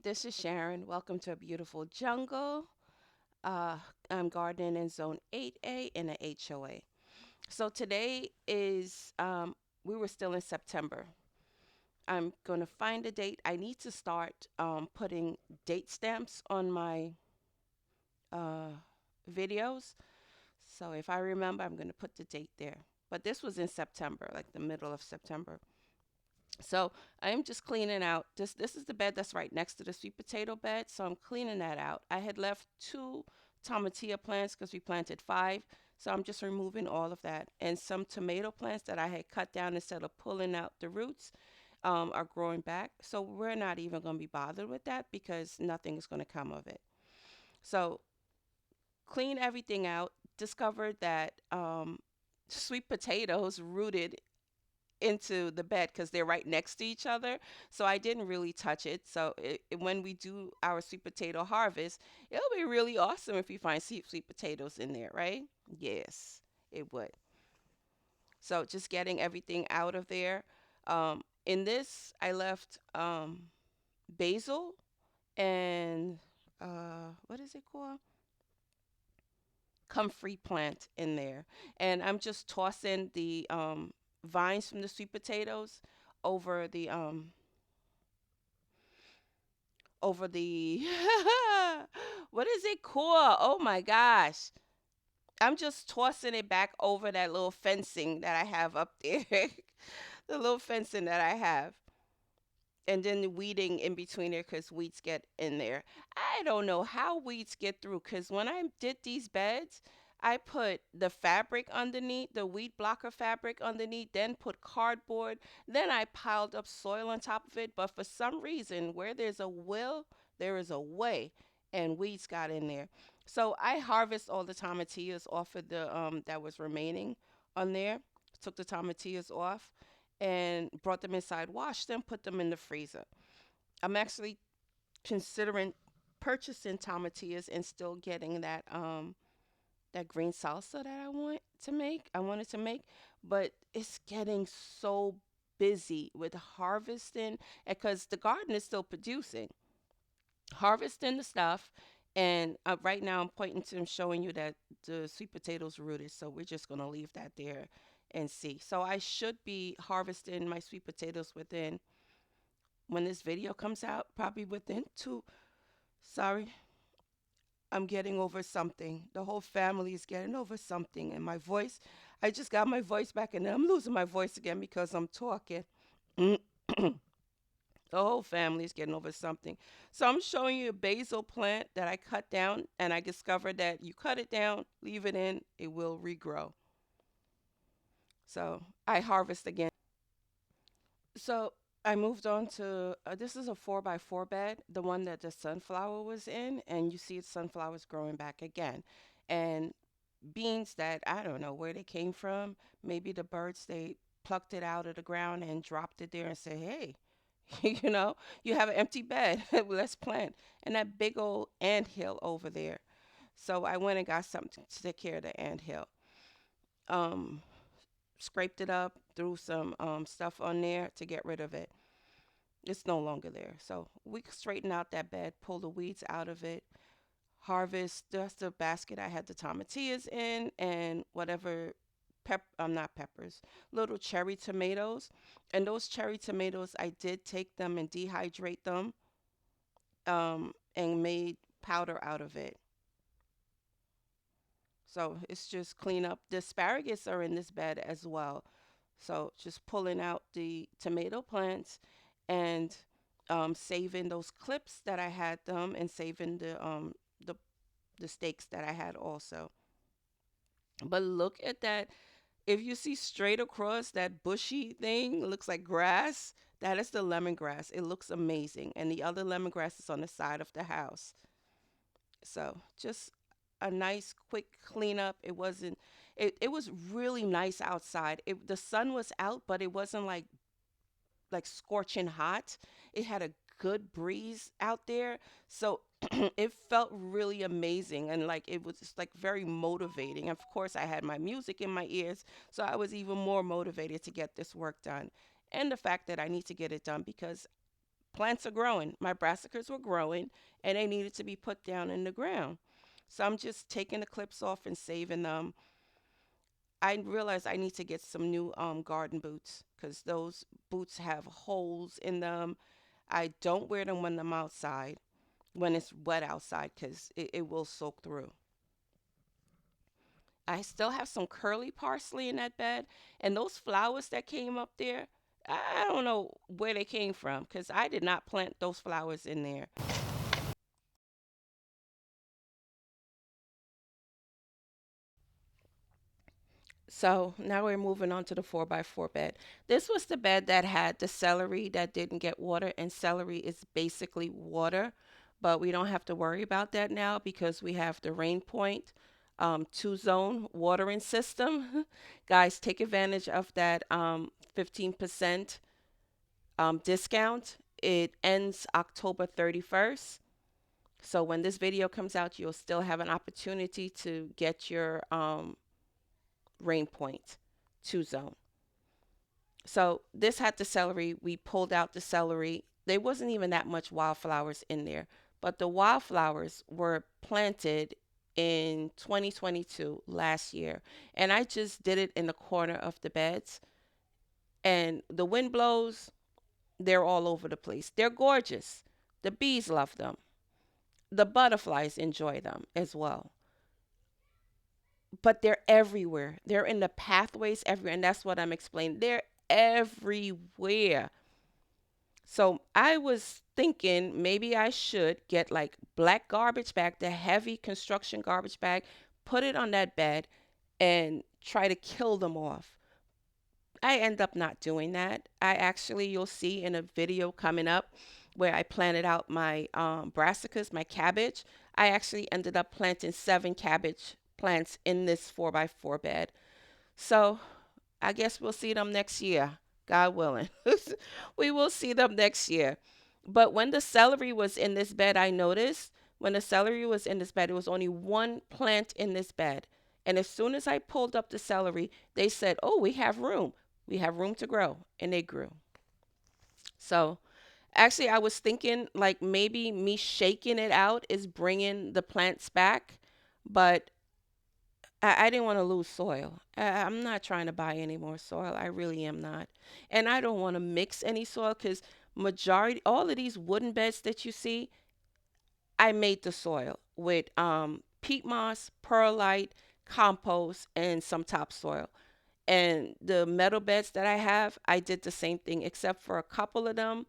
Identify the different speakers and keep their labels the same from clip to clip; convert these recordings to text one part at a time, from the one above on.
Speaker 1: this is Sharon. Welcome to a beautiful jungle. Uh, I'm gardening in Zone 8A in a HOA. So today is, we were still in September. I'm going to find a date. I need to start putting date stamps on my uh, videos. So if I remember, I'm going to put the date there. But this was in September, like the middle of September. So I'm just cleaning out. This is the bed that's right next to the sweet potato bed. So I'm cleaning that out. I had left two tomatillo plants because we planted five. So I'm just removing all of that. And some tomato plants that I had cut down instead of pulling out the roots are growing back. So we're not even going to be bothered with that because nothing is going to come of it. So clean everything out. Discovered that sweet potatoes rooted into the bed because they're right next to each other. So I didn't really touch it. So when we do our sweet potato harvest, it'll be really awesome if you find sweet potatoes in there, right? Yes, it would. So just getting everything out of there. In this, I left basil and what is it called? Comfrey plant in there. And I'm just tossing the vines from the sweet potatoes over the over the what is it called? Oh my gosh. I'm just tossing it back over that little fencing that I have up there. The little fencing that I have. And then the weeding in between there because weeds get in there. I don't know how weeds get through because when I did these beds, I put the fabric underneath, the weed blocker fabric underneath, then put cardboard, then I piled up soil on top of it. But for some reason, where there's a will, there is a way, and weeds got in there. So I harvest all the tomatillos off of the that was remaining on there. Took the tomatillos off and brought them inside, washed them, put them in the freezer. I'm actually considering purchasing tomatillos and still getting that green salsa that I wanted to make, but it's getting so busy with harvesting because the garden is still producing, harvesting the stuff. And right now I'm pointing to and showing you that the sweet potatoes rooted. So we're just going to leave that there and see. So I should be harvesting my sweet potatoes within, when this video comes out, probably within sorry, I'm getting over something. The whole family is getting over something. And my voice, I just got my voice back and I'm losing my voice again because I'm talking. The whole family is getting over something. So I'm showing you a basil plant that I cut down and I discovered that you cut it down, leave it in, it will regrow. So I harvest again. So I moved on to this is a 4x4 bed, the one that the sunflower was in, and you see the sunflowers growing back again. And beans that I don't know where they came from. Maybe the birds they plucked it out of the ground and dropped it there and said, "Hey, you have an empty bed. Let's plant." And that big old ant hill over there. So I went and got something to take care of the ant hill. Um, Scraped it up, threw some stuff on there to get rid of it. It's no longer there. So we straighten out that bed, pull the weeds out of it, harvest. That's the basket I had the tomatillas in and whatever not peppers, little cherry tomatoes. And those cherry tomatoes, I did take them and dehydrate them and made powder out of it. So it's just clean up. The asparagus are in this bed as well. So just pulling out the tomato plants and saving those clips that I had them and saving the the stakes that I had also. But look at that. If you see straight across that bushy thing, it looks like grass. That is the lemongrass. It looks amazing. And the other lemongrass is on the side of the house. So just a nice quick cleanup. It wasn't it was really nice outside. The sun was out, but it wasn't like scorching hot. It had a good breeze out there. So it felt really amazing and like it was just like very motivating. Of course, I had my music in my ears, so I was even more motivated to get this work done. And the fact that I need to get it done because plants are growing. My brassicas were growing and they needed to be put down in the ground. So I'm just taking the clips off and saving them. I realized I need to get some new garden boots because those boots have holes in them. I don't wear them when I'm outside, when it's wet outside, because it will soak through. I still have some curly parsley in that bed, and those flowers that came up there, I don't know where they came from because I did not plant those flowers in there. So now we're moving on to the 4x4 bed. This was the bed that had the celery that didn't get water, and celery is basically water, but we don't have to worry about that now because we have the Rain Point 2 zone watering system. Guys, take advantage of that 15% discount. It ends October 31st. So when this video comes out, you'll still have an opportunity to get your Rain Point 2 zone. So this had the celery. We pulled out the celery. There wasn't even that much wildflowers in there, but the wildflowers were planted in 2022 last year. And I just did it in the corner of the beds. And the wind blows, they're all over the place. They're gorgeous. The bees love them. The butterflies enjoy them as well. But they're everywhere. They're in the pathways everywhere. And that's what I'm explaining. They're everywhere. So I was thinking maybe I should get like black garbage bag, the heavy construction garbage bag, put it on that bed and try to kill them off. I end up not doing that. I actually, you'll see in a video coming up where I planted out my brassicas, my cabbage. I actually ended up planting 7 cabbage plants in this 4x4 bed. So I guess we'll see them next year, God willing. We will see them next year. But when the celery was in this bed, I noticed when the celery was in this bed, there was only one plant in this bed. And as soon as I pulled up the celery, they said, "Oh, we have room. We have room to grow." And they grew. So actually, I was thinking like maybe me shaking it out is bringing the plants back. But I didn't want to lose soil. I'm not trying to buy any more soil. I really am not. And I don't want to mix any soil because majority, all of these wooden beds that you see, I made the soil with peat moss, perlite, compost, and some topsoil. And the metal beds that I have, I did the same thing, except for a couple of them.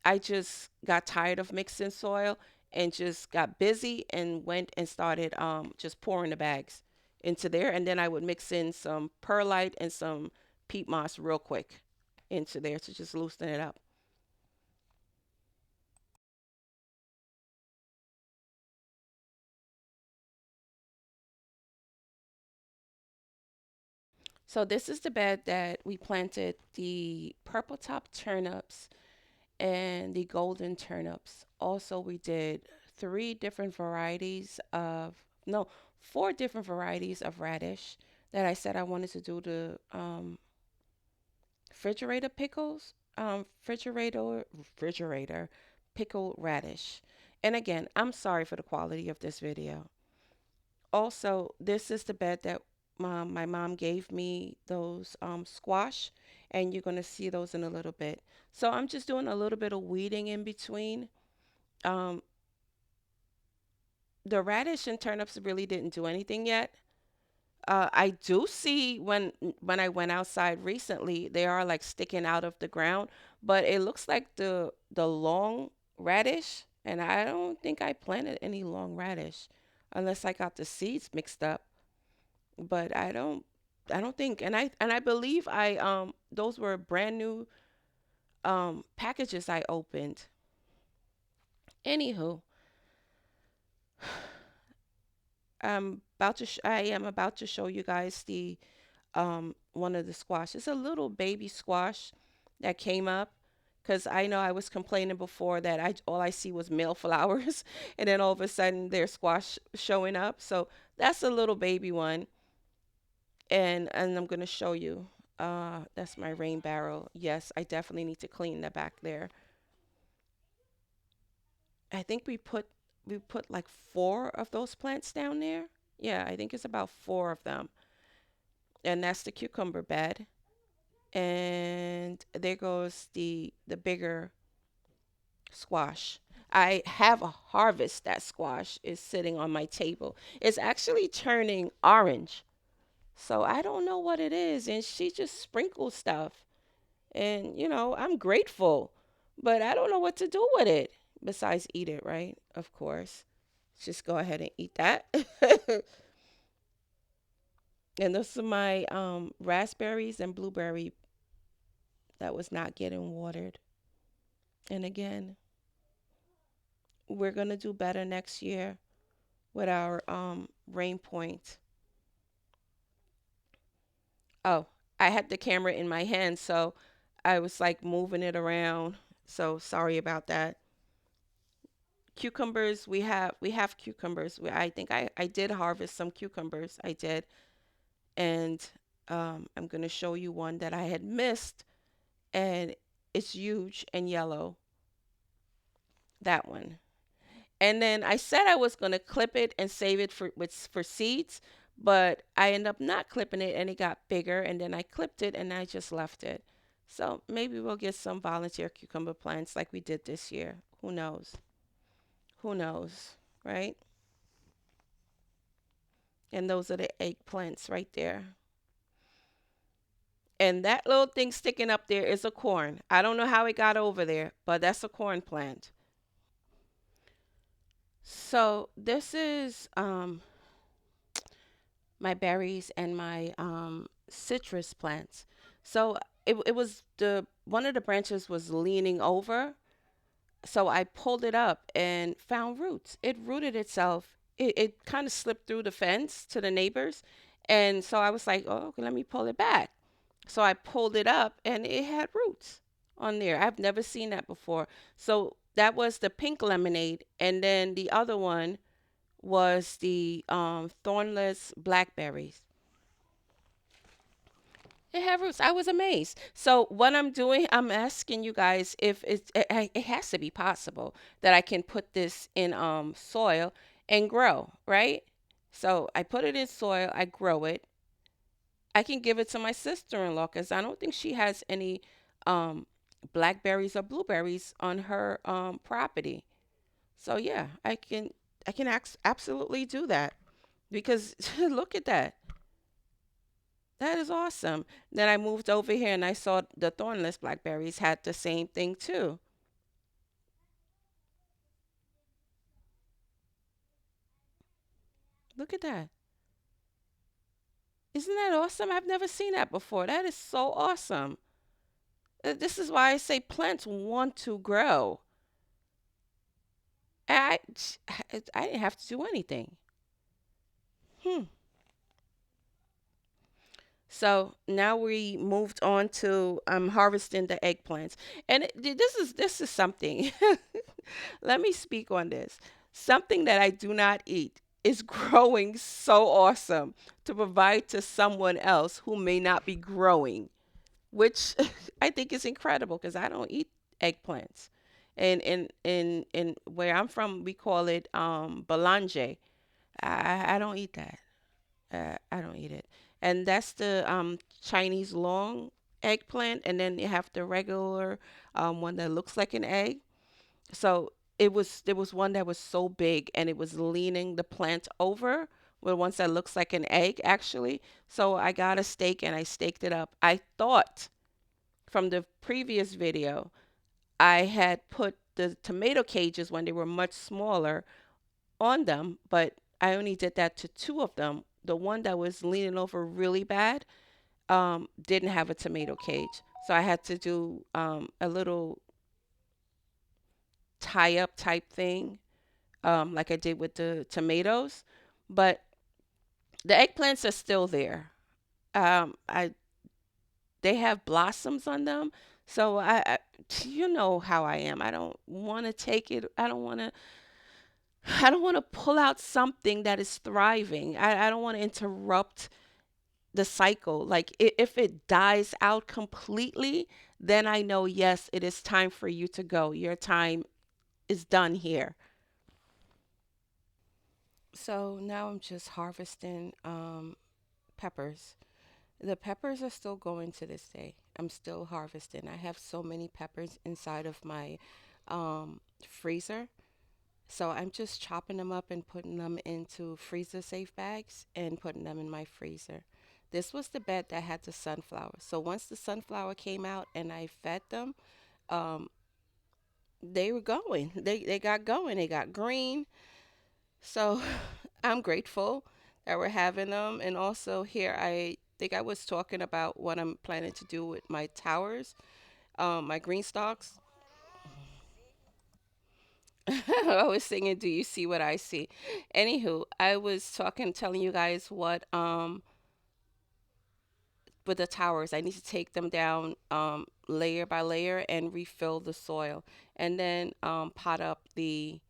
Speaker 1: I just got tired of mixing soil and just got busy and went and started just pouring the bags into there. And then I would mix in some perlite and some peat moss real quick into there to just loosen it up. So this is the bed that we planted the purple top turnips and the golden turnips. Also, we did 3 different varieties of, no, 4 different varieties of radish that I said I wanted to do the refrigerator pickles, refrigerator pickle radish. And again, I'm sorry for the quality of this video. Also, this is the bed that my mom gave me those squash, and you're going to see those in a little bit. So I'm just doing a little bit of weeding in between. Um, the radish and turnips really didn't do anything yet. I do see when I went outside recently, they are like sticking out of the ground, but it looks like the long radish, and I don't think I planted any long radish unless I got the seeds mixed up. But I don't think, and I believe I those were brand new packages I opened. Anywho, I am about to show you guys the one of the squash. It's a little baby squash that came up because I know I was complaining before that I all I see was male flowers, and then all of a sudden there's squash showing up. So that's a little baby one, and I'm gonna show you. That's my rain barrel. Yes, I definitely need to clean the back there. I think we put like four of those plants down there. Yeah, I think it's about four of them. And that's the cucumber bed. And there goes the bigger squash. I have a harvest that squash is sitting on my table. It's actually turning orange. So I don't know what it is. And she just sprinkles stuff. And, I'm grateful. But I don't know what to do with it besides eat it, right? Of course. Just go ahead and eat that. And those are my raspberries and blueberry that was not getting watered. And again, we're going to do better next year with our rain point. Oh, I had the camera in my hand, so I was like moving it around. So sorry about that. Cucumbers, we have cucumbers. I think I did harvest some cucumbers. I did. And I'm going to show you one that I had missed, and it's huge and yellow. That one. And then I said I was going to clip it and save it for seeds, but I ended up not clipping it and it got bigger, and then I clipped it and I just left it. So maybe we'll get some volunteer cucumber plants like we did this year. Who knows? Who knows, right? And those are the eggplants right there. And that little thing sticking up there is a corn. I don't know how it got over there, but that's a corn plant. So this is my berries and my citrus plants. So it was the one of the branches was leaning over, so I pulled it up and found roots. It rooted itself. It kind of slipped through the fence to the neighbors, and so I was like, oh, okay, let me pull it back. So I pulled it up and it had roots on there. I've never seen that before. So that was the pink lemonade, and then the other one was the thornless blackberries. It had roots. I was amazed. So what I'm doing, I'm asking you guys if it has to be possible that I can put this in soil and grow, right? So I put it in soil, I grow it. I can give it to my sister-in-law because I don't think she has any um blackberries or blueberries on her property. So yeah, I can absolutely do that because look at that. That is awesome. Then I moved over here and I saw the thornless blackberries had the same thing too. Look at that. Isn't that awesome? I've never seen that before. That is so awesome. This is why I say plants want to grow. I I didn't have to do anything. Hmm. So now we moved on to harvesting the eggplants, and this is something. Let me speak on this. Something that I do not eat is growing so awesome to provide to someone else who may not be growing, which I think is incredible because I don't eat eggplants. And in where I'm from, we call it belange. I don't eat that. I don't eat it. And that's the Chinese long eggplant, and then you have the regular one that looks like an egg. So there was one that was so big and it was leaning the plant over with one that looks like an egg actually. So I got a stake and I staked it up. I thought from the previous video I had put the tomato cages when they were much smaller on them, but I only did that to two of them. The one that was leaning over really bad didn't have a tomato cage. So I had to do a little tie up type thing, like I did with the tomatoes. But the eggplants are still there. I They have blossoms on them. So you know how I am. I don't want to take it. I don't want to pull out something that is thriving. I don't want to interrupt the cycle. Like if it dies out completely, then I know, yes, it is time for you to go. Your time is done here. So now I'm just harvesting peppers. The peppers are still going to this day. I'm still harvesting. I have so many peppers inside of my freezer. So I'm just chopping them up and putting them into freezer safe bags and putting them in my freezer. This was the bed that had the sunflower. So once the sunflower came out and I fed them, um, they were going. They got going. They got green. So I'm grateful that we're having them. And also here, I think I was talking about what I'm planning to do with my towers, my green stalks. I was singing, "Do you see what I see?" Anywho, I was talking, telling you guys what with the towers, I need to take them down layer by layer and refill the soil, and then pot up the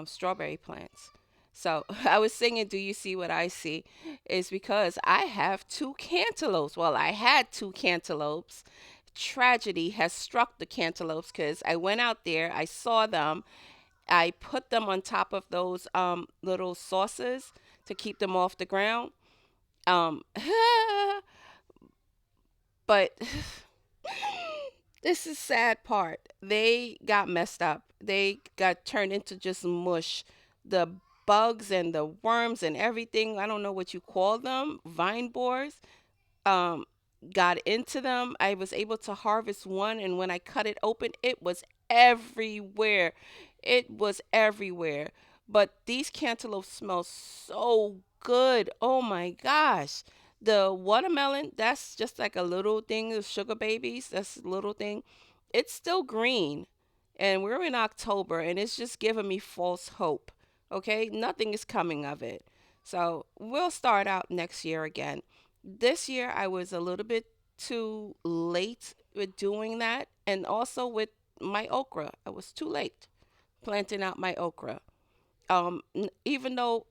Speaker 1: strawberry plants. So I was singing, "Do you see what I see?" Is because I have two cantaloupes. Well, I had two cantaloupes. Tragedy has struck the cantaloupes because I went out there, I saw them, I put them on top of those little saucers to keep them off the ground. Um, but this is sad part. They got messed up. They got turned into just mush. The bugs and the worms and everything, I don't know what you call them, vine borers, um, got into them. I was able to harvest one, and when I cut it open, it was everywhere. It was everywhere. But these cantaloupes smell so good. Oh my gosh. The watermelon, that's just like a little thing of sugar babies. That's a little thing. It's still green. And we're in October, and it's just giving me false hope. Okay? Nothing is coming of it. So we'll start out next year again. This year I was a little bit too late with doing that, and also with my okra. I was too late planting out my okra. Even though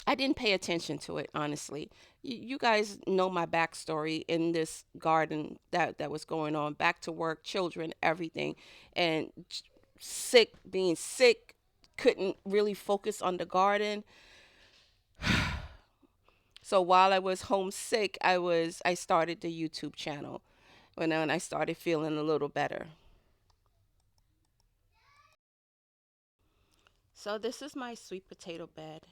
Speaker 1: I didn't pay attention to it, honestly. You guys know my backstory in this garden that was going on. Back to work, children, everything, and sick, being sick, couldn't really focus on the garden. So while I was homesick, I started the YouTube channel when I started feeling a little better. So this is my sweet potato bed.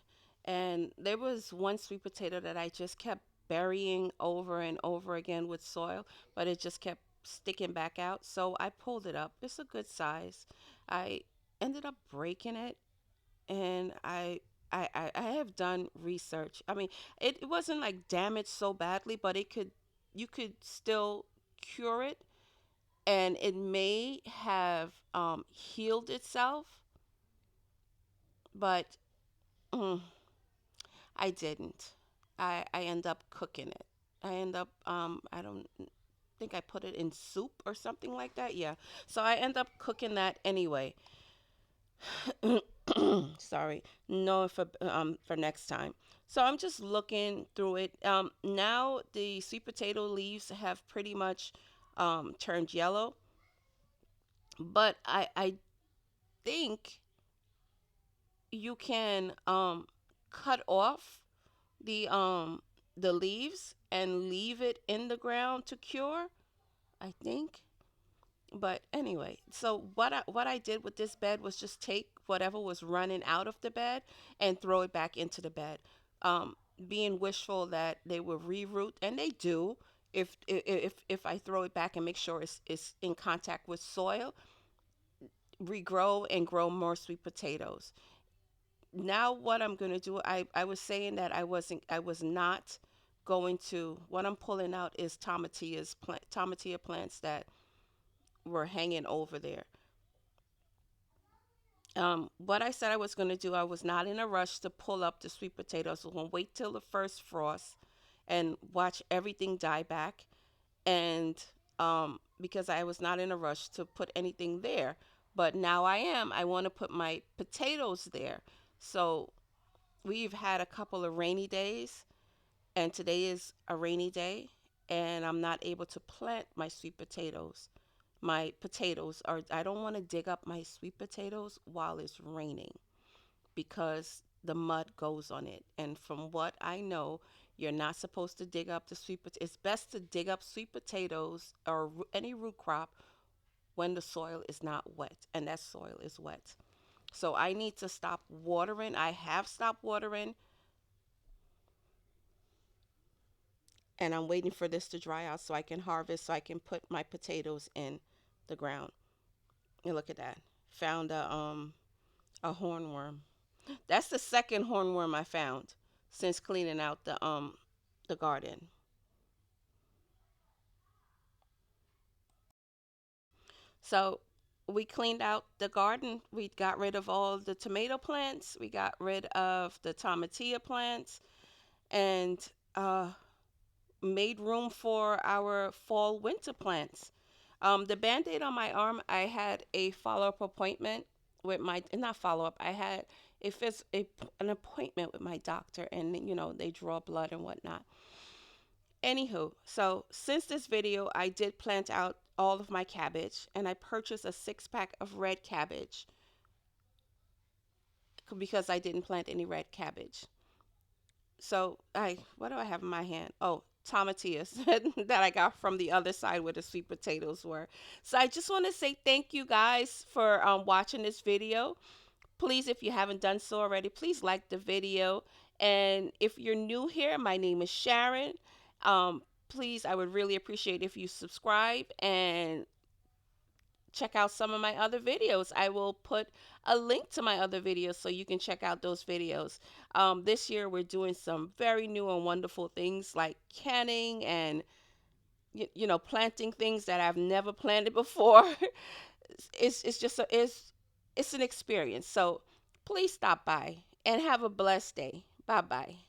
Speaker 1: And there was one sweet potato that I just kept burying over and over again with soil, but it just kept sticking back out. So I pulled it up. It's a good size. I ended up breaking it, and I have done research. I mean, it wasn't like damaged so badly, but you could still cure it, and it may have healed itself, but mm, I didn't. I end up cooking it. I end up I don't think I put it in soup or something like that. Yeah. So I end up cooking that anyway. Sorry. No, for next time. So I'm just looking through it. Now the sweet potato leaves have pretty much turned yellow, but I think you can cut off the leaves and leave it in the ground to cure, I think. But anyway, so what I did with this bed was just take whatever was running out of the bed and throw it back into the bed. Um, Being wishful that they will reroot, and they do if I throw it back and make sure it's in contact with soil, regrow and grow more sweet potatoes. Now what I'm going to do, I was saying that I was not going to, what I'm pulling out is tomatillo plants that were hanging over there. What I said I was going to do, I was not in a rush to pull up the sweet potatoes. I was going to wait till the first frost and watch everything die back. And because I was not in a rush to put anything there. But now I am. I want to put my potatoes there. So we've had a couple of rainy days, and today is a rainy day, and I'm not able to plant my sweet potatoes. my potatoes, or I don't want to dig up my sweet potatoes while it's raining because the mud goes on it. And from what I know, you're not supposed to dig up the sweet potatoes. It's best to dig up sweet potatoes or any root crop when the soil is not wet, and that soil is wet. So I need to stop watering. I have stopped watering, and I'm waiting for this to dry out so I can harvest, so I can put my potatoes in the ground. And look at that. Found a hornworm. That's the second hornworm I found since cleaning out the garden. So we cleaned out the garden. We got rid of all the tomato plants. We got rid of the tomatillo plants, and uh, made room for our fall winter plants. The band-aid on my arm, I had a follow-up appointment with my, not follow-up, I had an appointment with my doctor, and they draw blood and whatnot. Anywho, so since this video, I did plant out all of my cabbage, and I purchased a 6 pack of red cabbage because I didn't plant any red cabbage. So what do I have in my hand? Oh, tomatillos that I got from the other side where the sweet potatoes were. So I just want to say thank you guys for watching this video. Please, if you haven't done so already, please like the video. And if you're new here, my name is Sharon. Please, I would really appreciate if you subscribe and check out some of my other videos. I will put a link to my other videos so you can check out those videos. This year, we're doing some very new and wonderful things like canning and planting things that I've never planted before. It's just it's an experience. So please stop by and have a blessed day. Bye bye.